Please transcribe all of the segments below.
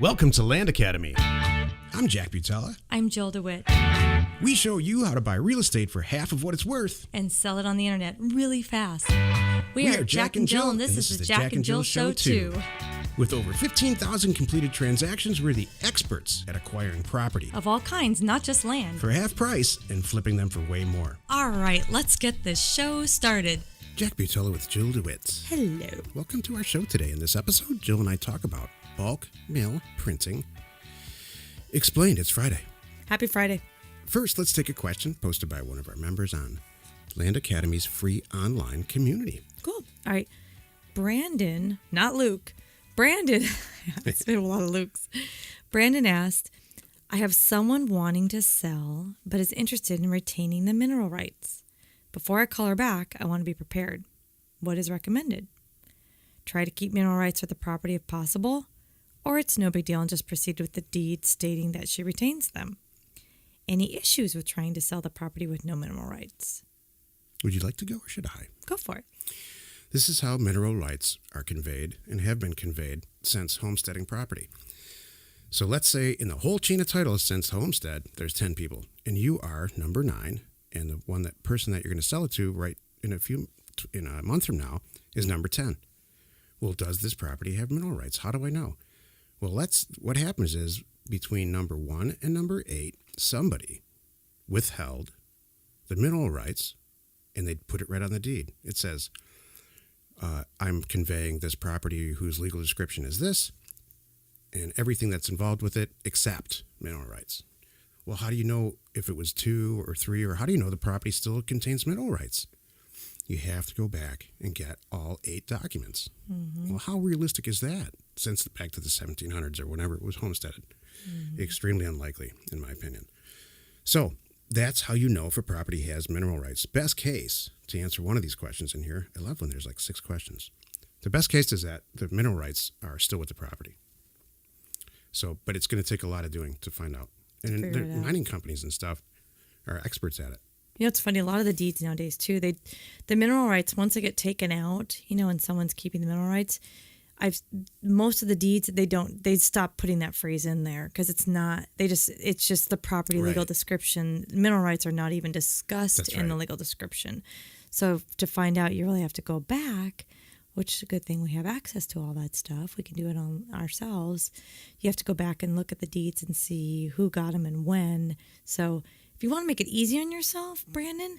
Welcome to Land Academy. I'm Jack Butala. I'm Jill DeWit. We show you how to buy real estate for half of what it's worth. And sell it on the internet really fast. We are Jack and Jill, and this is the Jack and Jill Show too. With over 15,000 completed transactions, we're the experts at acquiring property. Of all kinds, not just land. For half price and flipping them for way more. All right, let's get this show started. Jack Butala with Jill DeWit. Hello. Welcome to our show today. In this episode, Jill and I talk about bulk mail printing. Explained, it's Friday. Happy Friday. First, let's take a question posted by one of our members on Land Academy's free online community. Cool. All right. Brandon, not Luke. Brandon, it's been a lot of Lukes. Brandon asked, I have someone wanting to sell, but is interested in retaining the mineral rights. Before I call her back, I want to be prepared. What is recommended? Try to keep mineral rights for the property if possible, or it's no big deal and just proceed with the deed stating that she retains them. Any issues with trying to sell the property with no mineral rights? Would you like to go or should I? Go for it. This is how mineral rights are conveyed and have been conveyed since homesteading property. So let's say in the whole chain of title since homestead, there's 10 people, and you are number 9, and the person that you're going to sell it to right in a month from now is number 10. Well, does this property have mineral rights? How do I know? Well, what happens is between number 1 and number 8, somebody withheld the mineral rights, and they put it right on the deed. It says, I'm conveying this property whose legal description is this, and everything that's involved with it except mineral rights. Well, how do you know if it was 2 or 3, or how do you know the property still contains mineral rights? You have to go back and get all 8 documents. Mm-hmm. Well, how realistic is that since back to the 1700s or whenever it was homesteaded? Mm-hmm. Extremely unlikely, in my opinion. So that's how you know if a property has mineral rights. Best case, to answer one of these questions in here, I love when there's like 6 questions. The best case is that the mineral rights are still with the property. So, but it's going to take a lot of doing to find out. And the mining companies and stuff are experts at it. You know, it's funny, a lot of the deeds nowadays, too, the mineral rights, once they get taken out, and someone's keeping the mineral rights, most of the deeds, they stop putting that phrase in there because it's just the property legal description. Mineral rights are not even discussed in the legal description. So to find out, you really have to go back, which is a good thing we have access to all that stuff. We can do it on ourselves. You have to go back and look at the deeds and see who got them and when. So if you want to make it easy on yourself, Brandon,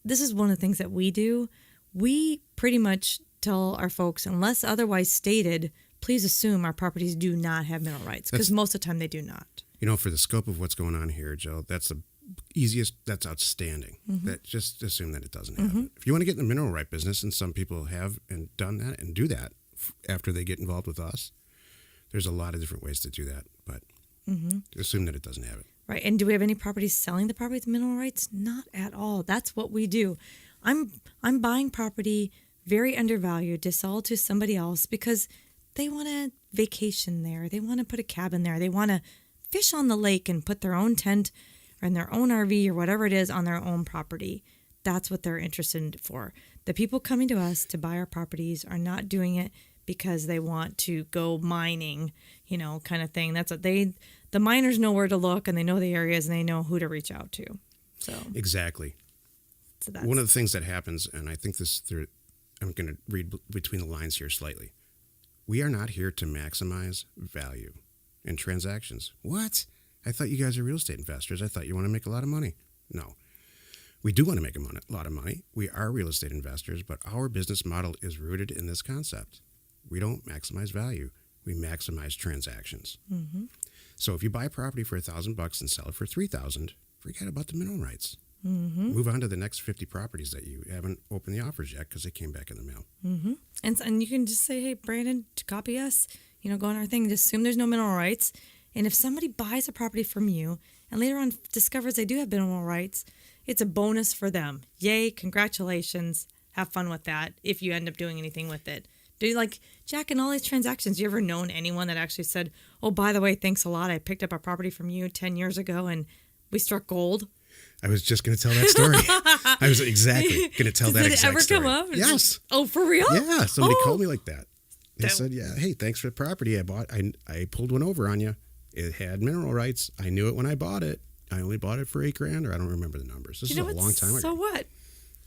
this is one of the things that we do. We pretty much tell our folks, unless otherwise stated, please assume our properties do not have mineral rights, because most of the time they do not. For the scope of what's going on here, Jill, that's the easiest, that's outstanding. Mm-hmm. That just assume that it doesn't have it. If you want to get in the mineral right business, and some people have and done that and do that after they get involved with us, there's a lot of different ways to do that, but assume that it doesn't have it. Right. And do we have any properties selling the property with mineral rights? Not at all. That's what we do. I'm buying property very undervalued to sell to somebody else because they want to vacation there. They want to put a cabin there. They want to fish on the lake and put their own tent or in their own RV or whatever it is on their own property. That's what they're interested for. The people coming to us to buy our properties are not doing it because they want to go mining, kind of thing. That's what the miners know where to look, and they know the areas, and they know who to reach out to. So exactly. So one of the things that happens, and I think I'm going to read between the lines here slightly. We are not here to maximize value in transactions. What? I thought you guys are real estate investors. I thought you want to make a lot of money. No. We do want to make a lot of money. We are real estate investors, but our business model is rooted in this concept. We don't maximize value. We maximize transactions. Mm-hmm. So if you buy a property for $1,000 and sell it for $3,000, forget about the mineral rights. Mm-hmm. Move on to the next 50 properties that you haven't opened the offers yet because they came back in the mail. Mm-hmm. And you can just say, hey, Brandon, to copy us, go on our thing, just assume there's no mineral rights. And if somebody buys a property from you and later on discovers they do have mineral rights, it's a bonus for them. Yay, congratulations. Have fun with that if you end up doing anything with it. Do you, like, Jack, in all these transactions, you ever known anyone that actually said, oh, by the way, thanks a lot. I picked up a property from you 10 years ago and we struck gold? I was just going to tell that story. I was exactly going to tell that exact story. Did it ever come up? Yes. Oh, for real? Yeah, somebody called me like that. They said, yeah, hey, thanks for the property I bought. I pulled one over on you. It had mineral rights. I knew it when I bought it. I only bought it for $8,000, or I don't remember the numbers. This is a long time ago. So what?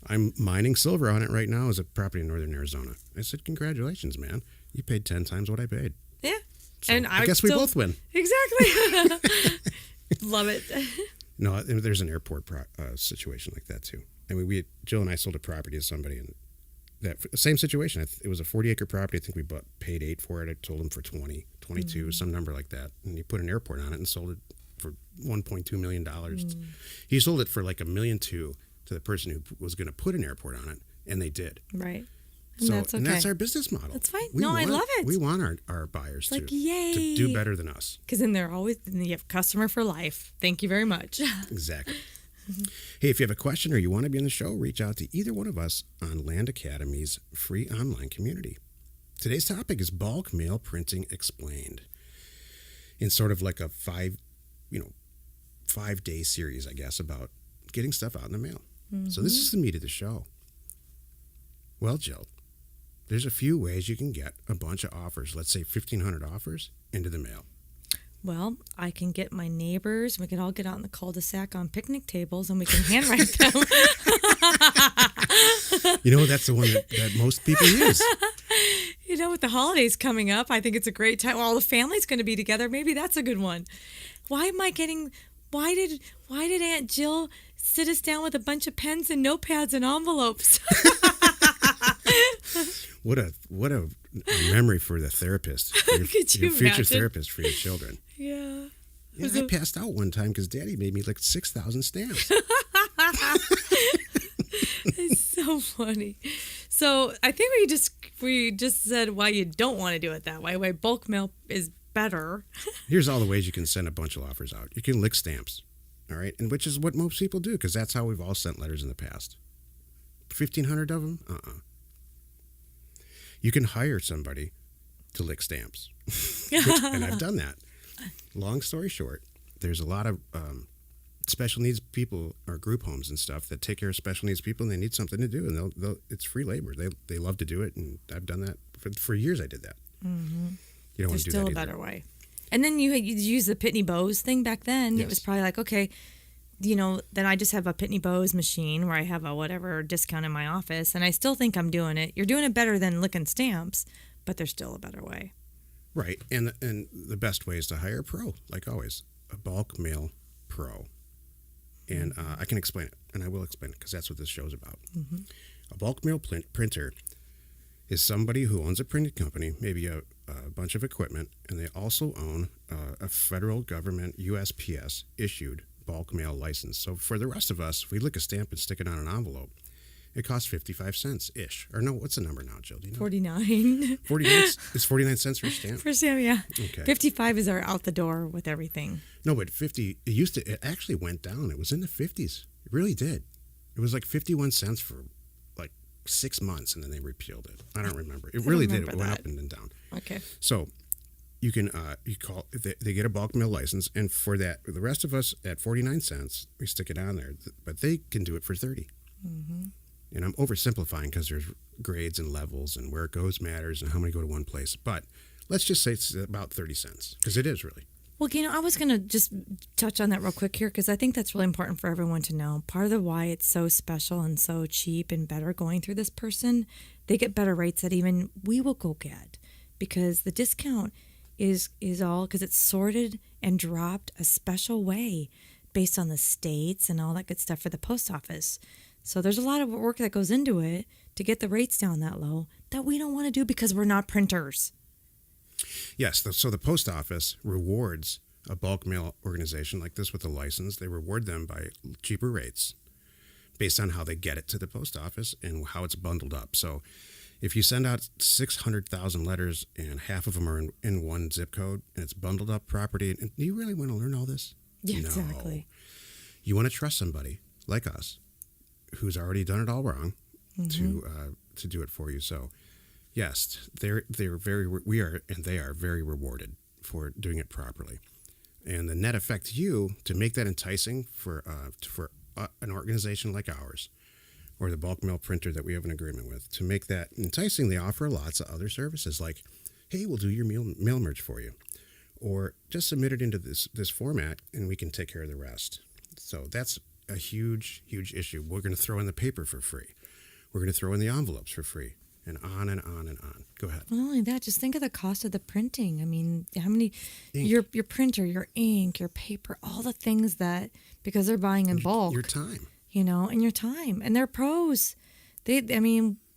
I'm mining silver on it right now as a property in northern Arizona. I said, congratulations, man. You paid 10 times what I paid. Yeah. So and I guess we both win. Exactly. Love it. No, there's an airport situation like that too. I mean, Jill and I sold a property to somebody, and that same situation. It was a 40-acre property. I think we paid $8 for it. I told him for 20, 22, some number like that. And he put an airport on it and sold it for $1.2 million. He sold it for like $1.2 million to the person who was going to put an airport on it, and they did. Right. And that's okay. And that's our business model. That's fine. I love it. We want our buyers to do better than us. Because then you have customer for life. Thank you very much. Exactly. Hey, if you have a question or you want to be on the show, reach out to either one of us on Land Academy's free online community. Today's topic is bulk mail printing explained, in sort of like a 5-day series, I guess, about getting stuff out in the mail. So this is the meat of the show. Well, Jill, there's a few ways you can get a bunch of offers, let's say 1,500 offers, into the mail. Well, I can get my neighbors. We can all get out in the cul-de-sac on picnic tables, and we can handwrite them. That's the one that most people use. With the holidays coming up, I think it's a great time. All the family's going to be together. Maybe that's a good one. Why did Aunt Jill sit us down with a bunch of pens and notepads and envelopes? What a memory for the therapist. Your future therapist for your children. Yeah. I passed out one time because Daddy made me like 6,000 stamps. It's so funny. So I think we just said why you don't want to do it that way. Why bulk mail is better. Here's all the ways you can send a bunch of offers out. You can lick stamps, all right, and which is what most people do because that's how we've all sent letters in the past. 1,500 of them? You can hire somebody to lick stamps, and I've done that. Long story short, there's a lot of special needs people or group homes and stuff that take care of special needs people, and they need something to do, and it's free labor. They love to do it, and I've done that for years. I did that. Mm-hmm. You don't want to do that either. There's still a better way. And then you use the Pitney Bowes thing back then. Yes. It was probably like, okay, then I just have a Pitney Bowes machine where I have a whatever discount in my office, and I still think I'm doing it. You're doing it better than licking stamps, but there's still a better way. Right, and the best way is to hire a pro, like always, a bulk mail pro. And I can explain it, and I will explain it because that's what this show's about. Mm-hmm. A bulk mail printer is somebody who owns a printing company, maybe a bunch of equipment, and they also own a federal government USPS issued bulk mail license. So for the rest of us, if we lick a stamp and stick it on an envelope, it costs 55 cents ish. Or no, what's the number now, Jill? Do you know? 49. 49? It's 49 cents for a stamp? For a stamp, yeah. Okay. 55 is our out the door with everything. No, but 50, it actually went down. It was in the 50s. It really did. It was like 51 cents for like 6 months, and then they repealed it. I don't remember. It really did. It went up and then down. Okay. So you can they get a bulk mail license, and for that, the rest of us at 49 cents, we stick it on there, but they can do it for 30. Mm-hmm. And I'm oversimplifying because there's grades and levels, and where it goes matters, and how many go to one place. But let's just say it's about 30 cents because it is really. Well, I was going to just touch on that real quick here because I think that's really important for everyone to know. Part of the why it's so special and so cheap and better going through this person, they get better rates that even we will go get because the discount is all because it's sorted and dropped a special way based on the states and all that good stuff for the post office. So there's a lot of work that goes into it to get the rates down that low that we don't want to do because we're not printers. Yes, so the post office rewards a bulk mail organization like this with a license. They reward them by cheaper rates based on how they get it to the post office and how it's bundled up. So if you send out 600,000 letters and half of them are in one zip code and it's bundled up property, and do you really want to learn all this? Yeah, no. Exactly. You want to trust somebody like us who's already done it all wrong to do it for you. So yes, they are very rewarded for doing it properly. And the net effect to you to make that enticing for an organization like ours or the bulk mail printer that we have an agreement with, to make that enticing, they offer lots of other services like hey, we'll do your mail merge for you. Or just submit it into this format and we can take care of the rest. So that's a huge, huge issue. We're going to throw in the paper for free. We're going to throw in the envelopes for free, and on and on and on. Go ahead. Not only that, just think of the cost of the printing. I mean, how many your printer, your ink, your paper, all the things that, because they're buying in bulk. Your time. And your time. And they're pros.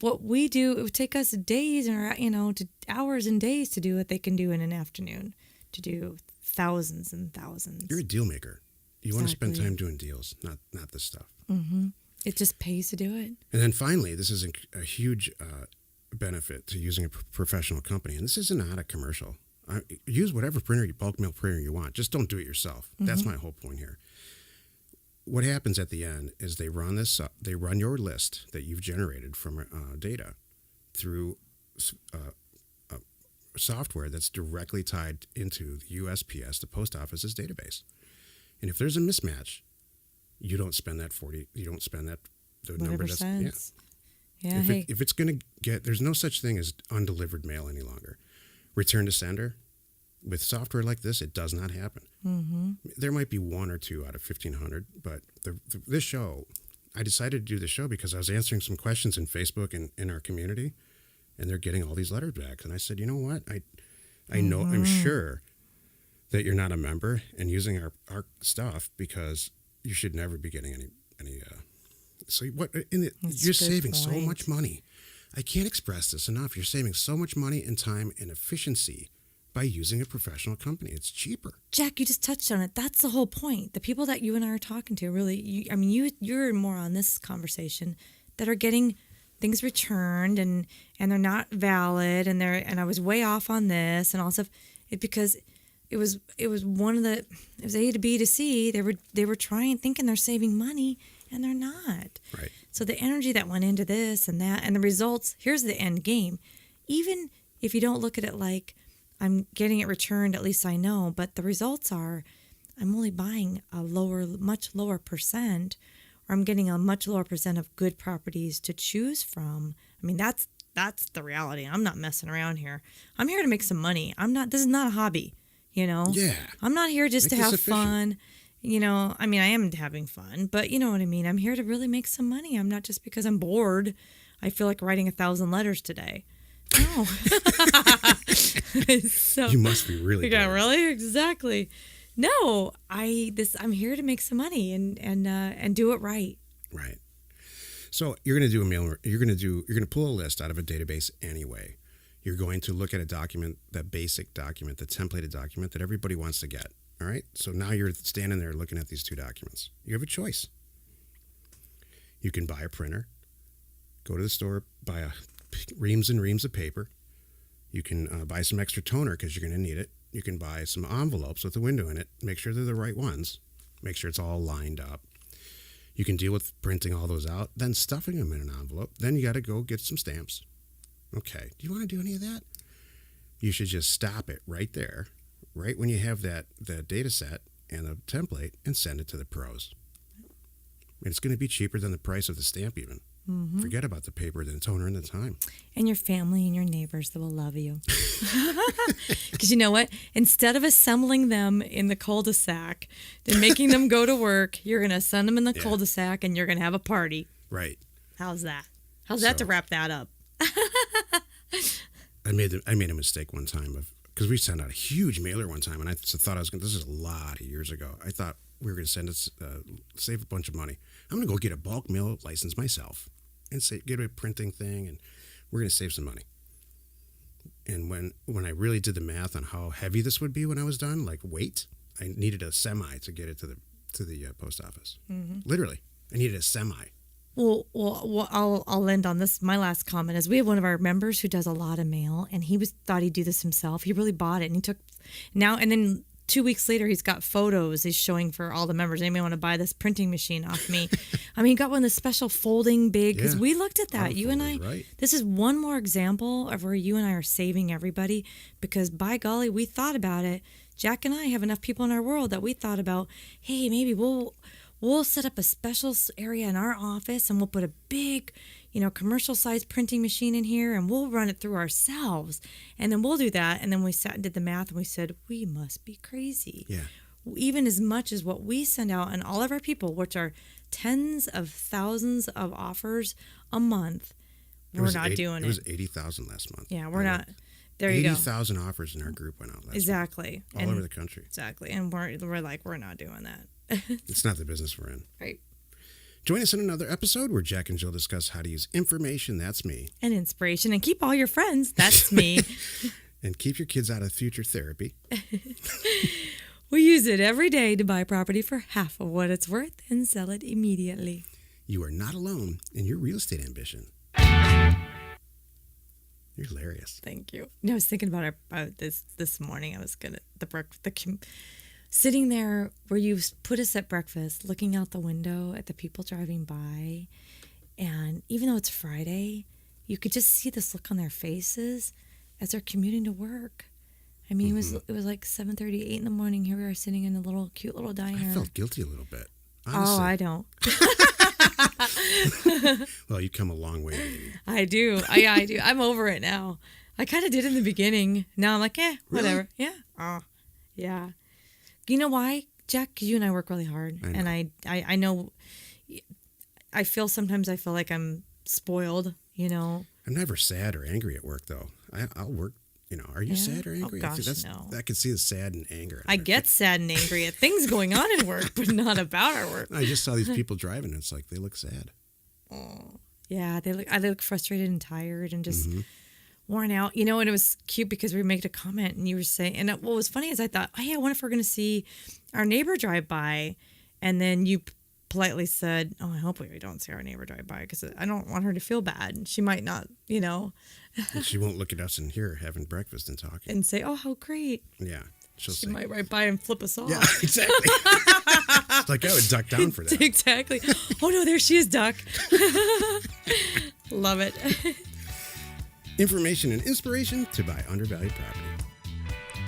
What we do, it would take us days or to hours and days to do what they can do in an afternoon, to do thousands and thousands. You're a deal maker. You want to spend time doing deals, not this stuff. Mm-hmm. It just pays to do it. And then finally, this is a huge benefit to using a professional company. And this is not a commercial. Use whatever bulk mail printer you want. Just don't do it yourself. Mm-hmm. That's my whole point here. What happens at the end is they run your list that you've generated from data through software that's directly tied into the USPS, the post office's database. And if there's a mismatch, you don't spend that the number that's cents. Yeah. If it's going to get, there's no such thing as undelivered mail any longer. Return to sender. With software like this, it does not happen. Mm-hmm. There might be one or two out of 1,500, but this show, I decided to do the show because I was answering some questions in Facebook and in our community, and they're getting all these letters back. And I said, you know what? I know, I'm sure that you're not a member and using our stuff because you should never be getting any so what you're saving so much money. I can't express this enough. You're saving so much money and time and efficiency by using a professional company. It's cheaper. Jack, you just touched on it. That's the whole point. The people that you and I are talking to, really, you're more on this conversation, that are getting things returned and they're not valid and I was way off on this and all stuff. Because it was A to B to C. They were thinking they're saving money and they're not. Right. So the energy that went into this and that and the results, here's the end game. Even if you don't look at it like I'm getting it returned, at least I know, but the results are I'm only buying a much lower percent, or I'm getting a much lower percent of good properties to choose from. I mean, that's the reality. I'm not messing around here. I'm here to make some money. This is not a hobby, Yeah. I'm not here just to have fun. I am having fun, but you know what I mean? I'm here to really make some money. I'm not just because I'm bored. I feel like writing 1,000 letters today. No. So, you must be really good. Really? Exactly. No, I'm here to make some money and do it right. Right. So you're going to do you're going to pull a list out of a database anyway. You're going to look at a document, that basic document, the templated document that everybody wants to get. All right. So now you're standing there looking at these two documents. You have a choice. You can buy a printer, go to the store, buy reams and reams of paper. You can buy some extra toner because you're going to need it. You can buy some envelopes with a window in it. Make sure they're the right ones. Make sure it's all lined up. You can deal with printing all those out, then stuffing them in an envelope. Then you got to go get some stamps. Okay. Do you want to do any of that? You should just stop it right there, right when you have that data set and the template, and send it to the pros. And it's going to be cheaper than the price of the stamp even. Mm-hmm. Forget about the paper, the toner, and the time. And your family and your neighbors that will love you. Because you know what? Instead of assembling them in the cul-de-sac and making them go to work, you're going to send them in the cul-de-sac and you're going to have a party. Right. How's that? How's that to wrap that up? I made a mistake one time because we sent out a huge mailer one time, and I thought this is a lot of years ago. I thought we were going to save a bunch of money. I'm going to go get a bulk mail license myself and get a printing thing, and we're going to save some money. And when I really did the math on how heavy this would be when I was done, like weight, I needed a semi to get it to the post office. Mm-hmm. Literally, I needed a semi. Well, I'll end on this. My last comment is we have one of our members who does a lot of mail, and he thought he'd do this himself. He really bought it, and then 2 weeks later, he's got photos he's showing for all the members. Anybody want to buy this printing machine off me? I mean, he got one of the special folding big, because we looked at that. You and I, right. This is one more example of where you and I are saving everybody, because by golly, we thought about it. Jack and I have enough people in our world that we thought about, hey, maybe we'll set up a special area in our office and we'll put a big, commercial size printing machine in here and we'll run it through ourselves. And then we'll do that. And then we sat and did the math and we said, we must be crazy. Yeah. Even as much as what we send out and all of our people, which are tens of thousands of offers a month, we're not doing it. It was 80,000 last month. Yeah, we're not. There you go. 80,000 offers in our group went out last Exactly. month. All over the country. Exactly. And we're like, we're not doing that. It's not the business we're in. Right. Join us in another episode where Jack and Jill discuss how to use information, that's me. And inspiration. And keep all your friends, that's me. And keep your kids out of future therapy. We use it every day to buy property for half of what it's worth and sell it immediately. You are not alone in your real estate ambition. You're hilarious. Thank you. I was thinking about this morning. I was sitting there where you put us at breakfast, looking out the window at the people driving by. And even though it's Friday, you could just see this look on their faces as they're commuting to work. I mean, it was like 7:30, 8 in the morning. Here we are sitting in a cute little diner. I felt guilty a little bit. Honestly. Oh, I don't. Well, you come a long way, baby. I do. I do. I'm over it now. I kind of did in the beginning. Now I'm like, whatever. Really? Yeah. Oh, yeah. You know why, Jack? Because you and I work really hard. I know. And I know, I feel like I'm spoiled, I'm never sad or angry at work, though. I'll work. Are you sad or angry? Oh, gosh, no. I can see the sad and anger. I get sad and angry at things going on in work, but not about our work. I just saw these people driving, and it's like they look sad. Oh, yeah. I look frustrated and tired and just worn out. And it was cute because we made a comment and you were saying, and what was funny is I thought, oh, yeah, I wonder if we're going to see our neighbor drive by. And then you politely said, oh, I hope we don't see our neighbor drive by because I don't want her to feel bad. She might not, And she won't look at us and hear having breakfast and talking. and say, oh, how great. Yeah. She might ride by and flip us off. Yeah, exactly. It's like I would duck down for that. Exactly. Oh, no, there she is, Duck. Love it. Information and inspiration to buy undervalued property.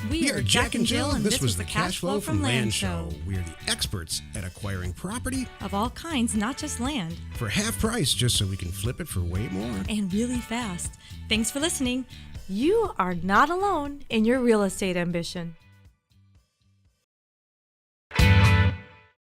We are Jack and Jill, and this was the Cash Flow from Land Show. We are the experts at acquiring property Of all kinds, not just land. for half price just so we can flip it for way more. And really fast. Thanks for listening. You are not alone in your real estate ambition.